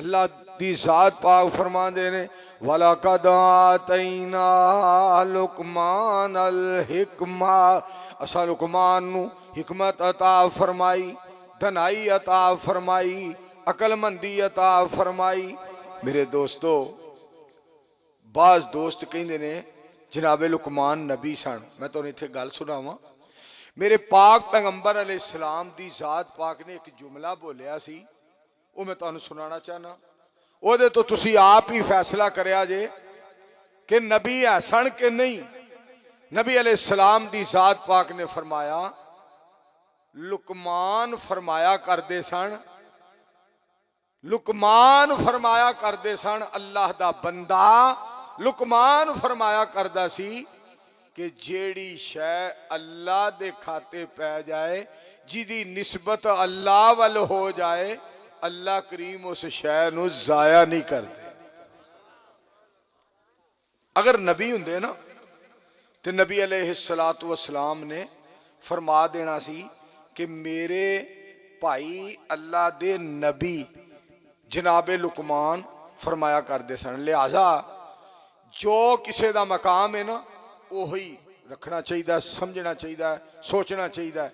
अल्लाह दी जात पाक फरमांदे ने वलकद आतैना लुकमान अल हिकमा, असा लुकमान नू हिकमत अता फरमाई, धनाई अता फरमाई, अकलमंदी अता फरमाई। मेरे दोस्तों, बाज दोस्त कहते ने जनाबे लुकमान नबी सन। मैं तुहानू इत्थे गल सुनावां। मेरे पाक पैगंबर अलैहिस्सलाम दी जात पाक ने एक जुमला बोलिया सी, वो मैं तुहानू सुनाना चाहना। ਉਹਦੇ तो तुसी आप ही फैसला करिया जे कि नबी है सन कि नहीं। नबी अलैहिस्सलाम दी जात पाक ने फरमाया, लुकमान फरमाया करदे सन, लुकमान फरमाया करदे सन, अल्लाह दा बंदा लुकमान फरमाया करदा सी कि जेड़ी शै अल्लाह दे खाते पै जाए, जिदी निस्बत अल्लाह वल हो जाए, अल्लाह करीम उस शै नू जाया नहीं करते। अगर नबी हुंदे ना तो नबी अलैहिस्सलातु वस्सलाम ने फरमा देना सी कि मेरे भाई अल्लाह दे नबी जनाबे लुकमान फरमाया करते सन, लिहाजा जो किसी का मकाम है ना, उही रखना चाहिए, समझना चाहिए, सोचना चाहिए।